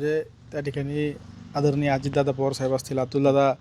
म्हणजे त्या ठिकाणी आदरणीय अजितदादा पवार साहेब असतील, अतुलदादा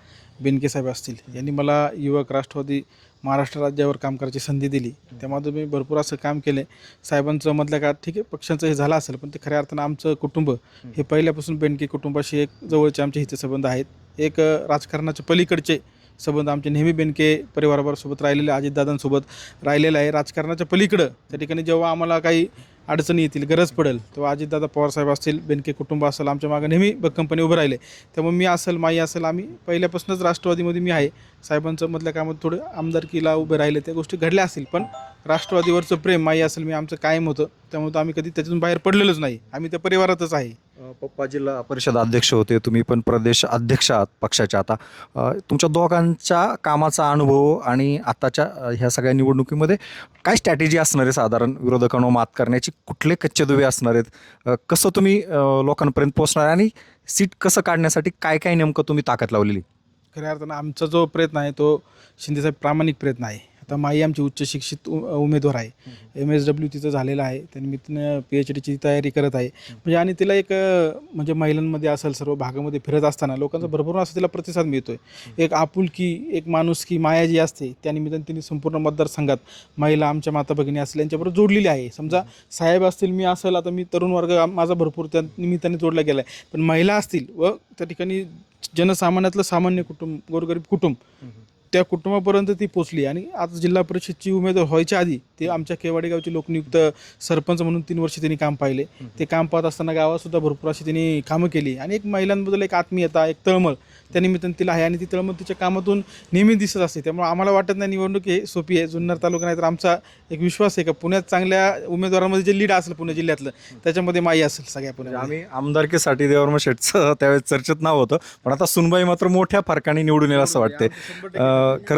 बेनके साहेब असतील, यांनी मला युवक राष्ट्रवादी महाराष्ट्र राज्यावर काम करायची संधी दिली. त्यामध्ये मी भरपूर असं काम केले. साहेबांचं मधल्या काळात ठीक आहे पक्षांचं हे झालं असेल, पण ते खऱ्या अर्थानं आमचं कुटुंब हे पहिल्यापासून बेनके कुटुंबाशी एक जवळचे आमचे हितसंबंध आहेत. एक राजकारणाच्या पलीकडचे संबंध आमचे नेहमी बेनके परिवाराबरोबर राहिलेले, अजितदादांसोबत राहिलेलं आहे. राजकारणाच्या पलीकडं त्या ठिकाणी जेव्हा आम्हाला काही अडचणी येतील, गरज पडेल, तेव्हा अजितदादा पवार साहेब असतील, बेनके कुटुंब असेल, आमच्या मागे नेहमी भक्कमपणे उभे राहिले. त्यामुळे मी असेल, माई असेल, आम्ही पहिल्यापासूनच राष्ट्रवादीमध्ये मी आहे. साहेबांचं मधल्या कामात थोडं आमदारकीला उभे राहिले, त्या गोष्टी घडल्या असतील, पण राष्ट्रवादीवरचं प्रेम माई असेल, मी आमचं कायम होतं. त्यामुळे आम्ही कधी त्याच्यातून बाहेर पडलेलोच नाही. आम्ही त्या परिवारातच आहे. पप्पा जिल्हा परिषद अध्यक्ष होते, तुम्ही पण प्रदेश अध्यक्ष आहात पक्षाच्या. आता तुमच्या दोघांच्या कामाचा अनुभव आणि आताच्या ह्या सगळ्या निवडणुकीमध्ये काय स्ट्रॅटेजी असणार आहे साधारण विरोधकांवर मात करण्याची? कुठले कच्चे दुवे असणार आहेत? कसं तुम्ही लोकांपर्यंत पोहोचणार आणि सीट कसं काढण्यासाठी काय काय नेमकं तुम्ही ताकद लावलेली? खऱ्या अर्थानं आमचा जो प्रयत्न आहे तो शिंदेसाहेब प्रामाणिक प्रयत्न आहे. आता माई आमची उच्च शिक्षित उमेदवार आहे. MSW तिचं झालेलं आहे. त्यानिमित्तानं PhDची तयारी करत आहे. म्हणजे आणि तिला एक म्हणजे महिलांमध्ये असेल, सर्व भागामध्ये फिरत असताना लोकांचा भरपूर असा तिला प्रतिसाद मिळतो आहे. एक आपुलकी, एक माणुसकी, माया जी असते, त्यानिमित्तानं तिने संपूर्ण मतदारसंघात महिला, आमच्या माता भगिनी असतील यांच्याबरोबर जोडलेली आहे. समजा साहेब असतील, मी असेल, आता मी तरुण वर्ग माझा भरपूर त्या निमित्ताने जोडला गेला आहे. पण महिला असतील व त्या ठिकाणी जनसामान्यातलं सामान्य कुटुंब, गोरगरीब कुटुंब, त्या कुटुंबापर्यंत ती पोचली. आणि आज जिल्हा परिषदची उमेदवार व्हायच्या आधी ते आमच्या केवाडी गावचे लोकनियुक्त सरपंच म्हणून 3 वर्ष त्यांनी काम पाहिले. ते काम पाहत असताना गावातसुद्धा भरपूर अशी त्यांनी कामं केली. आणि एक महिलांबद्दल एक आत्मीयता, एक तळमळ त्यानिमित्तानं तिला आहे. आणि ती तळमळ तिच्या कामातून नेहमी दिसत असते. त्यामुळे आम्हाला वाटत नाही निवडणूक हे सोपी आहे. जुन्नर तालुका नाही तर आमचा एक विश्वास आहे का पुण्यात चांगल्या उमेदवारांमध्ये जे लीड असेल पुणे जिल्ह्यातलं, त्याच्यामध्ये माई असेल सगळ्या पुण्यात. आम्ही आमदारकीसाठी देवर्म शेठचं त्यावेळेस चर्चेत नाव होतं, पण आता सुनबाई मात्र मोठ्या फरकाने निवडून येईल असं वाटते. खरं